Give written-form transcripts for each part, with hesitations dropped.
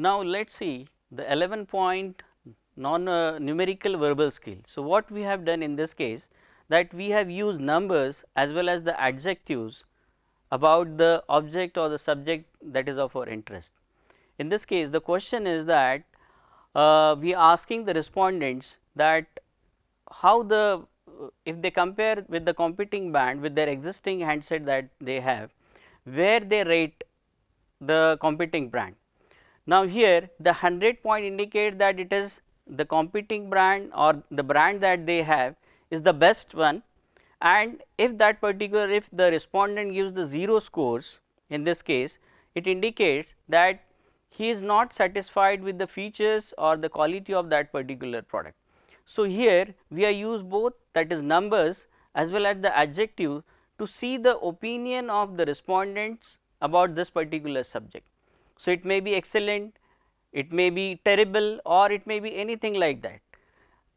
Now, let us see the 11-point numerical verbal skill. So, what we have done in this case, that we have used numbers as well as the adjectives about the object or the subject that is of our interest. In this case, the question is that we are asking the respondents that how the if they compare with the competing band with their existing handset that they have, where they rate the competing brand. Now, here the 100 point indicate that it is the competing brand or the brand that they have is the best one, and if that particular, if the respondent gives the 0 scores, in this case it indicates that he is not satisfied with the features or the quality of that particular product. So, here we are use both, that is numbers as well as the adjective, to see the opinion of the respondents about this particular subject. So, it may be excellent, it may be terrible, or it may be anything like that.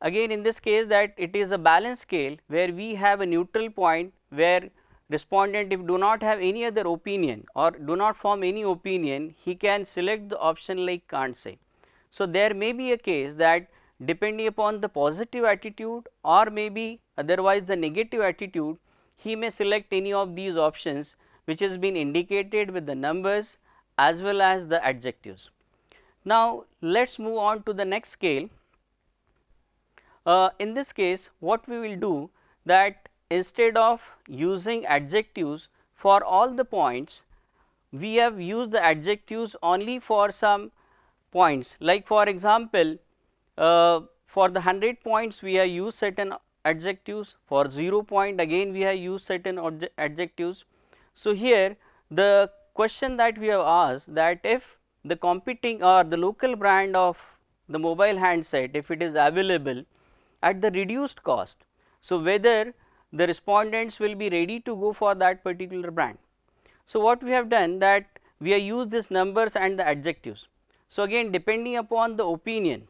Again, in this case, that it is a balance scale where we have a neutral point where respondent, if do not have any other opinion or do not form any opinion, he can select the option like can't say. So, there may be a case that depending upon the positive attitude or maybe otherwise the negative attitude, he may select any of these options which has been indicated with the numbers as well as the adjectives. Now, let us move on to the next scale. In this case, what we will do, that instead of using adjectives for all the points, we have used the adjectives only for some points. Like for example, for the 100 points we have used certain adjectives, for 0 point again we have used certain adjectives. So, here the question that we have asked, that if the competing or the local brand of the mobile handset, if it is available at the reduced cost, so whether the respondents will be ready to go for that particular brand. So, what we have done, that we have used these numbers and the adjectives. So, again depending upon the opinion,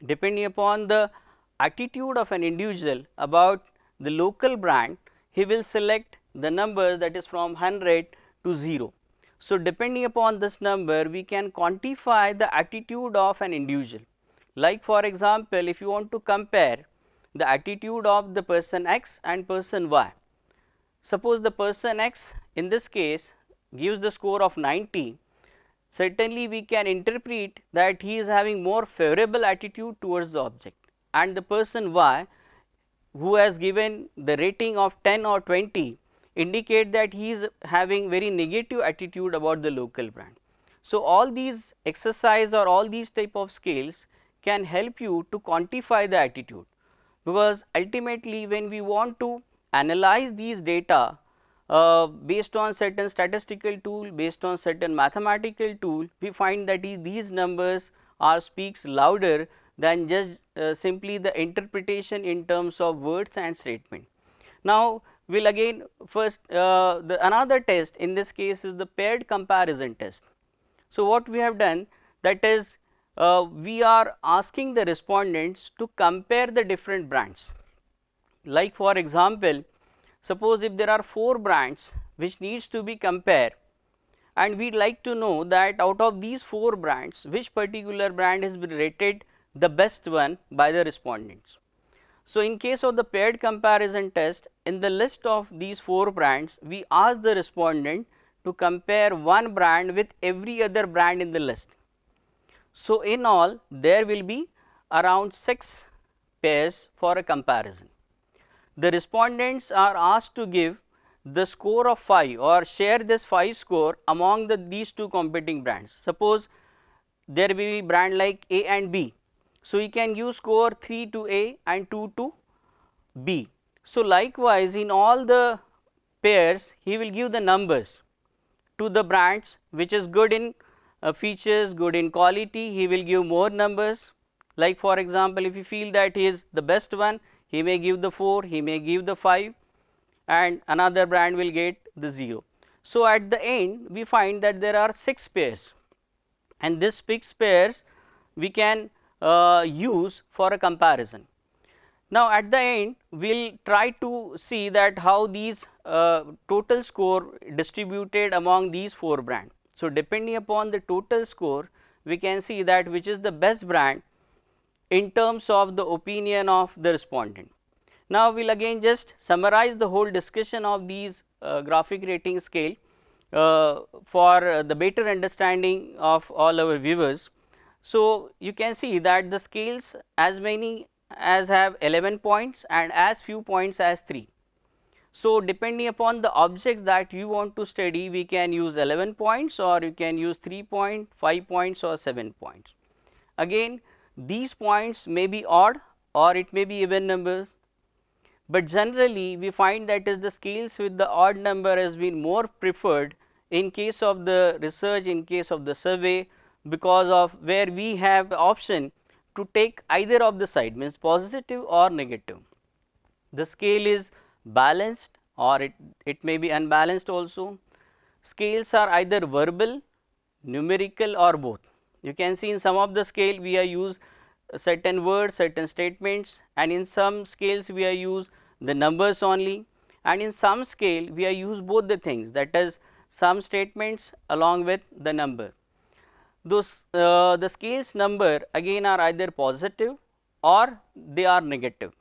depending upon the attitude of an individual about the local brand, he will select the number that is from 100 to 0. So, depending upon this number, we can quantify the attitude of an individual. Like for example, if you want to compare the attitude of the person X and person Y, suppose the person X in this case gives the score of 90, certainly we can interpret that he is having more favorable attitude towards the object, and the person Y who has given the rating of 10 or 20 indicate that he is having very negative attitude about the local brand. So, all these exercise or all these type of scales can help you to quantify the attitude, because ultimately when we want to analyze these data based on certain statistical tool, based on certain mathematical tool, we find that these numbers are speaks louder than just simply the interpretation in terms of words and statement. Now, we will again first another test in this case is the paired comparison test. So, what we have done, that is we are asking the respondents to compare the different brands. Like for example, suppose if there are 4 brands which needs to be compared, and we would like to know that out of these 4 brands which particular brand has been rated the best one by the respondents. So, in case of the paired comparison test, in the list of these 4 brands, we ask the respondent to compare one brand with every other brand in the list. So, in all there will be around 6 pairs for a comparison. The respondents are asked to give the score of 5 or share this 5 score among these 2 competing brands. Suppose there will be brand like A and B. So, you can give score 3 to A and 2 to B. So, likewise in all the pairs he will give the numbers to the brands which is good in features, good in quality, he will give more numbers. Like for example, if you feel that he is the best one, he may give the 4, he may give the 5, and another brand will get the 0. So, at the end we find that there are 6 pairs, and this 6 pairs we can use for a comparison. Now, at the end we will try to see that how these total score distributed among these 4 brands. So, depending upon the total score, we can see that which is the best brand in terms of the opinion of the respondent. Now, we will again just summarize the whole discussion of these graphic rating scale for the better understanding of all our viewers. So, you can see that the scales as many as have 11 points and as few points as 3. So, depending upon the objects that you want to study, we can use 11 points or you can use 3 points, 5 points or 7 points. Again, these points may be odd or it may be even numbers, but generally we find that is the scales with the odd number has been more preferred in case of the research, in case of the survey, because of where we have the option to take either of the side, means positive or negative. The scale is balanced or it may be unbalanced also. Scales are either verbal, numerical or both. You can see in some of the scale we are use certain words, certain statements, and in some scales we are use the numbers only, and in some scale we are use both the things, that is some statements along with the number. Those the scales number again are either positive or they are negative.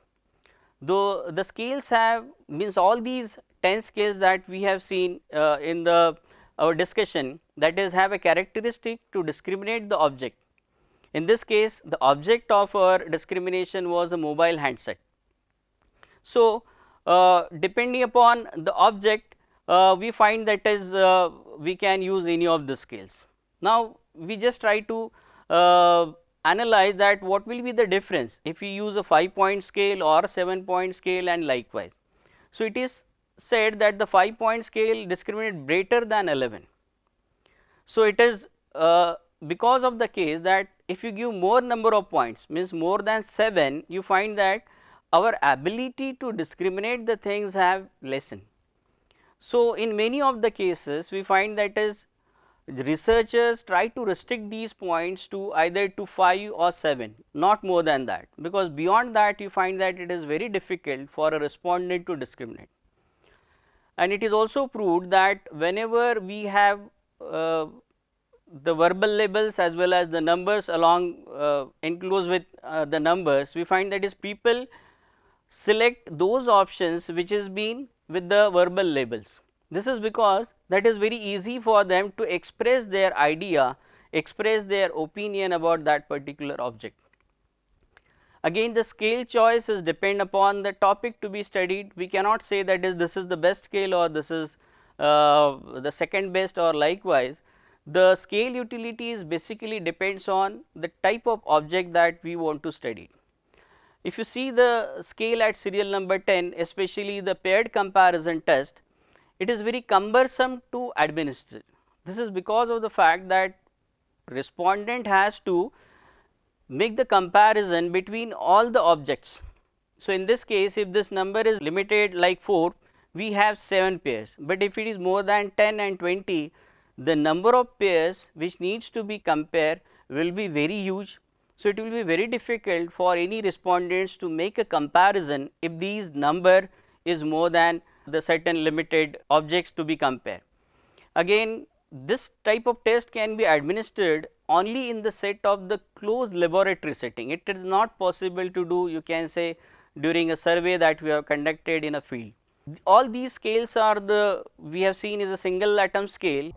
Though the scales have means all these 10 scales that we have seen in the our discussion, that is have a characteristic to discriminate the object. In this case, the object of our discrimination was a mobile handset. So, depending upon the object, we find that is we can use any of the scales. Now, we just try to analyze that what will be the difference if we use a 5-point scale or 7-point scale and likewise. So, it is said that the 5-point scale discriminates greater than 11. So, it is because of the case that if you give more number of points, means more than 7, you find that our ability to discriminate the things have lessened. So, in many of the cases we find that is the researchers try to restrict these points to either to 5 or 7, not more than that, because beyond that you find that it is very difficult for a respondent to discriminate. And it is also proved that whenever we have the verbal labels as well as the numbers along enclosed with the numbers, we find that is people select those options which is been with the verbal labels. This is because that is very easy for them to express their idea, express their opinion about that particular object. Again, the scale choice is depend upon the topic to be studied. We cannot say that is this is the best scale or this is the second best or likewise. The scale utility is basically depends on the type of object that we want to study. If you see the scale at serial number 10, especially the paired comparison test, it is very cumbersome to administer. This is because of the fact that respondent has to make the comparison between all the objects. So, in this case if this number is limited like 4, we have 7 pairs, but if it is more than 10 and 20, the number of pairs which needs to be compared will be very huge. So, it will be very difficult for any respondents to make a comparison if these number is more than the certain limited objects to be compared. Again, this type of test can be administered only in the set of the closed laboratory setting. It is not possible to do, you can say, during a survey that we have conducted in a field. All these scales are the we have seen is a single atom scale.